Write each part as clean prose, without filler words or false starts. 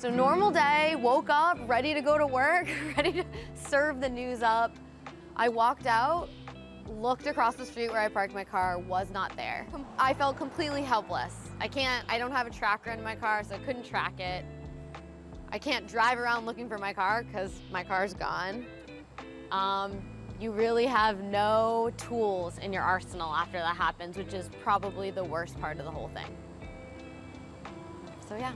So normal day, woke up, ready to go to work, ready to serve the news up. I walked out, looked across the street where I parked my car, was not there. I felt completely helpless. I don't have a tracker in my car, so I couldn't track it. I can't drive around looking for my car because my car's gone. You really have no tools in your arsenal after that happens, which is probably the worst part of the whole thing. So yeah.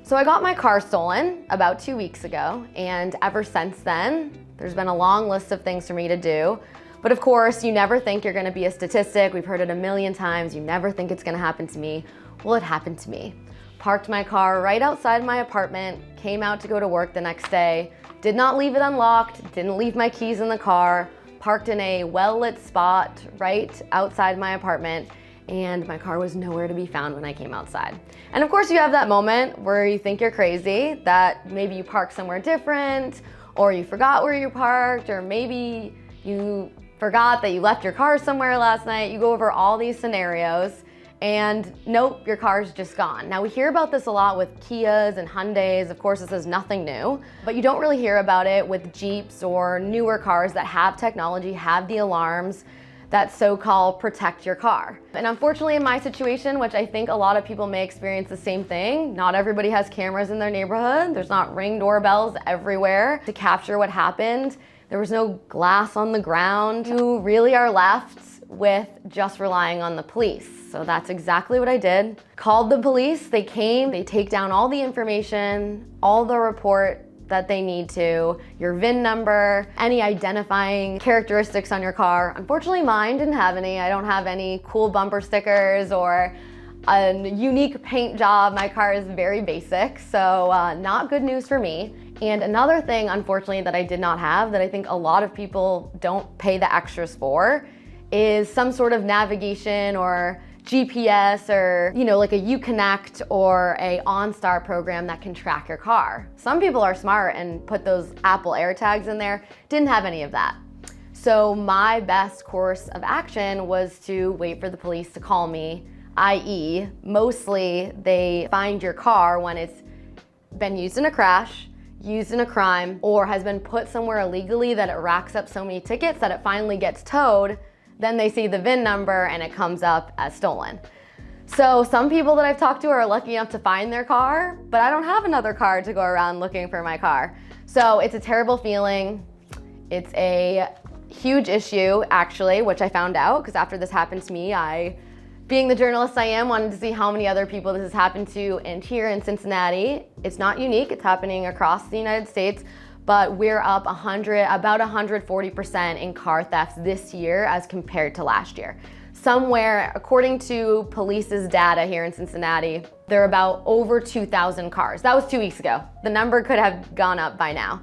So I got my car stolen about 2 weeks ago, and ever since then, there's been a long list of things for me to do. But of course, you never think you're gonna be a statistic. We've heard it a million times. You never think it's gonna happen to me. Well, it happened to me. Parked my car right outside my apartment, came out to go to work the next day, did not leave it unlocked, didn't leave my keys in the car, parked in a well-lit spot right outside my apartment, and my car was nowhere to be found when I came outside. And of course you have that moment where you think you're crazy, that maybe you parked somewhere different, or you forgot where you parked, or maybe you forgot that you left your car somewhere last night. You go over all these scenarios, and nope, your car's just gone. Now we hear about this a lot with Kias and Hyundais. Of course, this is nothing new, but you don't really hear about it with Jeeps or newer cars that have technology, have the alarms that so-called protect your car. And unfortunately in my situation, which I think a lot of people may experience the same thing, not everybody has cameras in their neighborhood. There's not Ring doorbells everywhere to capture what happened. There was no glass on the ground. You really are left with just relying on the police. So that's exactly what I did. Called the police, they came, they take down all the information, all the report that they need to, your VIN number, any identifying characteristics on your car. Unfortunately, mine didn't have any. I don't have any cool bumper stickers or a unique paint job. My car is very basic, so not good news for me. And another thing, unfortunately, that I did not have that I think a lot of people don't pay the extras for is some sort of navigation or GPS or, like a Uconnect or a OnStar program that can track your car. Some people are smart and put those Apple AirTags in there. Didn't have any of that. So my best course of action was to wait for the police to call me, i.e. mostly they find your car when it's been used in a crash, used in a crime, or has been put somewhere illegally that it racks up so many tickets that it finally gets towed. Then they see the VIN number and it comes up as stolen. So some people that I've talked to are lucky enough to find their car, but I don't have another car to go around looking for my car. So it's a terrible feeling. It's a huge issue actually, which I found out because after this happened to me, being the journalist I am, wanted to see how many other people this has happened to. And here in Cincinnati, it's not unique, it's happening across the United States. But we're up about 140% in car thefts this year as compared to last year. Somewhere, according to police's data here in Cincinnati, there are about over 2,000 cars. That was 2 weeks ago. The number could have gone up by now.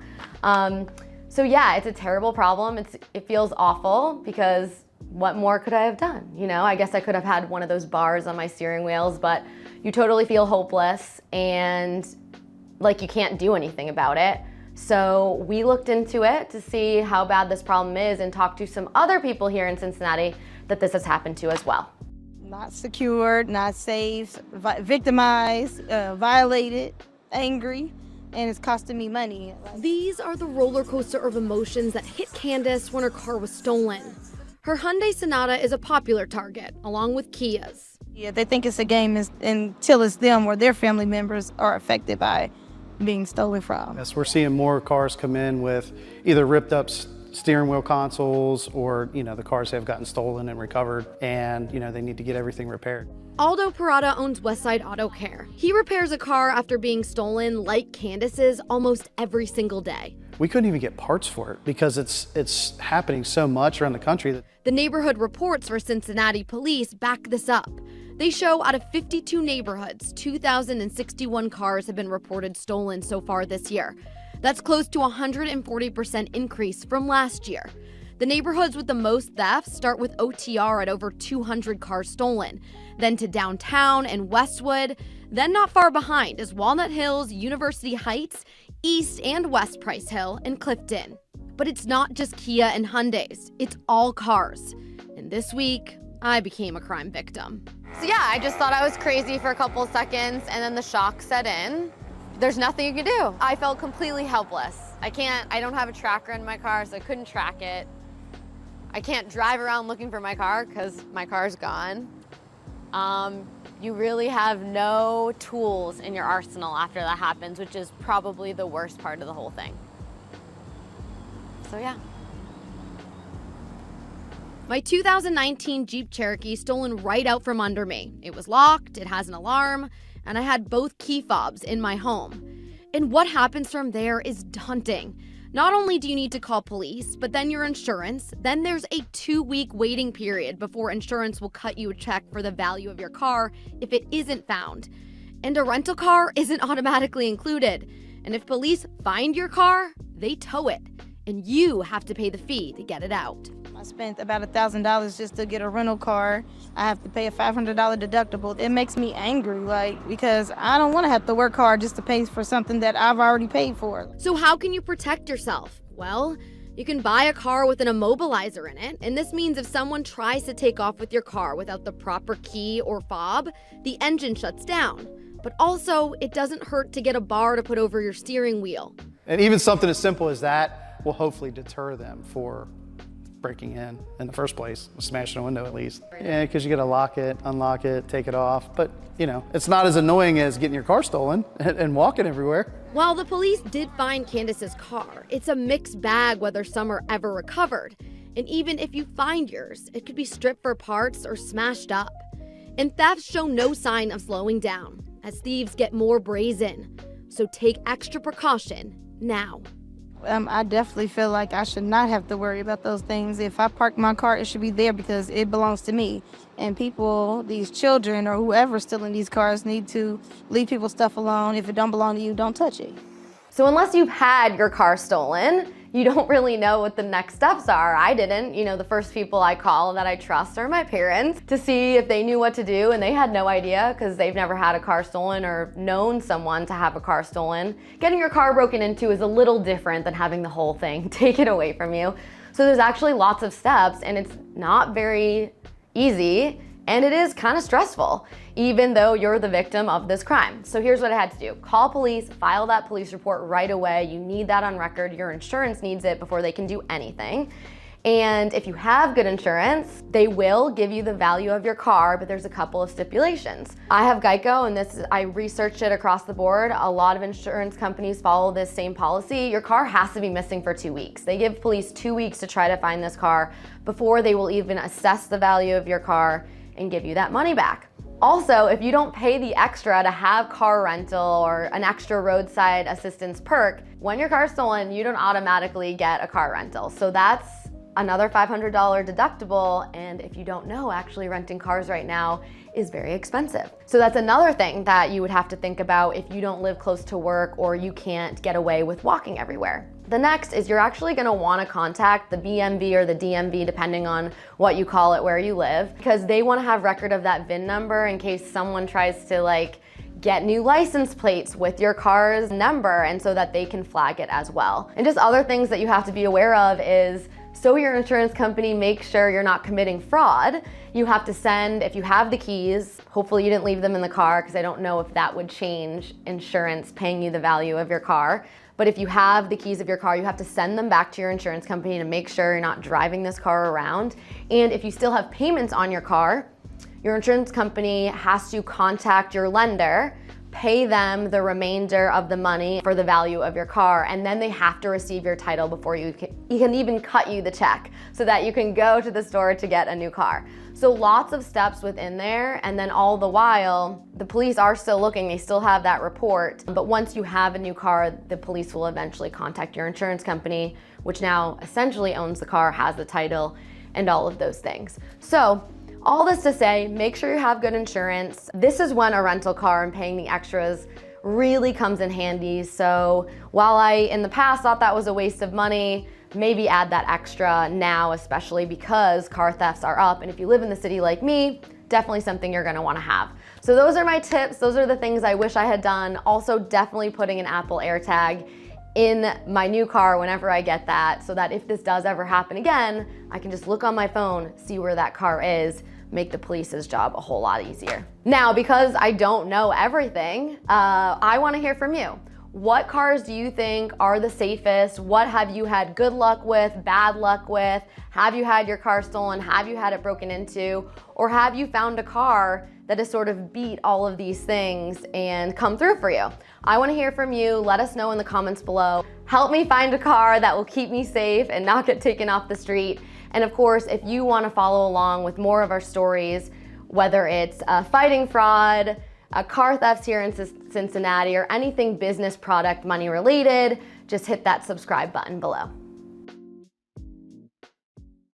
So yeah, it's a terrible problem. It feels awful because what more could I have done? I guess I could have had one of those bars on my steering wheels, but you totally feel hopeless and like you can't do anything about it. So we looked into it to see how bad this problem is and talked to some other people here in Cincinnati that this has happened to as well. Not secured, not safe, victimized, violated, angry, and it's costing me money. These are the roller coaster of emotions that hit Candace when her car was stolen. Her Hyundai Sonata is a popular target, along with Kias. Yeah, they think it's a game until it's them or their family members are affected by being stolen from. Yes, we're seeing more cars come in with either ripped up steering wheel consoles or, the cars have gotten stolen and recovered and, they need to get everything repaired. Aldo Parada owns Westside Auto Care. He repairs a car after being stolen, like Candace's, almost every single day. We couldn't even get parts for it because it's happening so much around the country. The neighborhood reports for Cincinnati police back this up. They show out of 52 neighborhoods, 2,061 cars have been reported stolen so far this year. That's close to a 140% increase from last year. The neighborhoods with the most thefts start with OTR at over 200 cars stolen, then to downtown and Westwood, then not far behind is Walnut Hills, University Heights, East and West Price Hill, and Clifton. But it's not just Kia and Hyundais, it's all cars. And this week, I became a crime victim. So yeah, I just thought I was crazy for a couple of seconds and then the shock set in. There's nothing you can do. I felt completely helpless. I don't have a tracker in my car, so I couldn't track it. I can't drive around looking for my car because my car's gone. You really have no tools in your arsenal after that happens, which is probably the worst part of the whole thing. So yeah. My 2019 Jeep Cherokee stolen right out from under me. It was locked, it has an alarm, and I had both key fobs in my home. And what happens from there is daunting. Not only do you need to call police, but then your insurance, then there's a 2-week waiting period before insurance will cut you a check for the value of your car if it isn't found. And a rental car isn't automatically included. And if police find your car, they tow it, and you have to pay the fee to get it out. I spent about $1,000 just to get a rental car. I have to pay a $500 deductible. It makes me angry, because I don't want to have to work hard just to pay for something that I've already paid for. So how can you protect yourself? Well, you can buy a car with an immobilizer in it, and this means if someone tries to take off with your car without the proper key or fob, the engine shuts down. But also, it doesn't hurt to get a bar to put over your steering wheel. And even something as simple as that will hopefully deter them for breaking in the first place, smashing a window at least. Yeah, because you got to lock it, unlock it, take it off. But, it's not as annoying as getting your car stolen and walking everywhere. While the police did find Candace's car, it's a mixed bag whether some are ever recovered. And even if you find yours, it could be stripped for parts or smashed up. And thefts show no sign of slowing down as thieves get more brazen. So take extra precaution now. I definitely feel like I should not have to worry about those things. If I park my car, it should be there because it belongs to me. And people, these children or whoever's stealing these cars need to leave people's stuff alone. If it don't belong to you, don't touch it. So unless you've had your car stolen, you don't really know what the next steps are. I didn't. The first people I call that I trust are my parents to see if they knew what to do, and they had no idea because they've never had a car stolen or known someone to have a car stolen. Getting your car broken into is a little different than having the whole thing taken away from you. So there's actually lots of steps, and it's not very easy, and it is kind of stressful, even though you're the victim of this crime. So here's what I had to do. Call police, file that police report right away. You need that on record. Your insurance needs it before they can do anything. And if you have good insurance, they will give you the value of your car, but there's a couple of stipulations. I have Geico, and I researched it across the board. A lot of insurance companies follow this same policy. Your car has to be missing for 2 weeks. They give police 2 weeks to try to find this car before they will even assess the value of your car and give you that money back. Also, if you don't pay the extra to have car rental or an extra roadside assistance perk, when your car's stolen, you don't automatically get a car rental. So that's another $500 deductible, and if you don't know, actually renting cars right now is very expensive. So that's another thing that you would have to think about if you don't live close to work or you can't get away with walking everywhere. The next is you're actually gonna wanna contact the BMV or the DMV, depending on what you call it where you live, because they wanna have record of that VIN number in case someone tries to get new license plates with your car's number, and so that they can flag it as well. And just other things that you have to be aware of is, so your insurance company makes sure you're not committing fraud, you have to send, if you have the keys, hopefully you didn't leave them in the car, because I don't know if that would change insurance paying you the value of your car. But if you have the keys of your car, you have to send them back to your insurance company to make sure you're not driving this car around. And if you still have payments on your car, your insurance company has to contact your lender, pay them the remainder of the money for the value of your car, and then they have to receive your title before you can even cut you the check so that you can go to the store to get a new car. So lots of steps within there, and then all the while, the police are still looking, they still have that report, but once you have a new car, the police will eventually contact your insurance company, which now essentially owns the car, has the title, and all of those things. So all this to say, make sure you have good insurance. This is when a rental car and paying the extras really comes in handy. So while I, in the past, thought that was a waste of money, maybe add that extra now, especially because car thefts are up. And if you live in the city like me, definitely something you're gonna wanna have. So those are my tips. Those are the things I wish I had done. Also, definitely putting an Apple AirTag in my new car whenever I get that, so that if this does ever happen again, I can just look on my phone, see where that car is. make the police's job a whole lot easier. Now, because I don't know everything, I want to hear from you. What cars do you think are the safest? What have you had good luck with, bad luck with? Have you had your car stolen? Have you had it broken into? Or have you found a car that has sort of beat all of these things and come through for you? I want to hear from you. Let us know in the comments below. Help me find a car that will keep me safe and not get taken off the street. And of course, if you want to follow along with more of our stories, whether it's fighting fraud, car thefts here in Cincinnati, or anything business, product, money related, just hit that subscribe button below.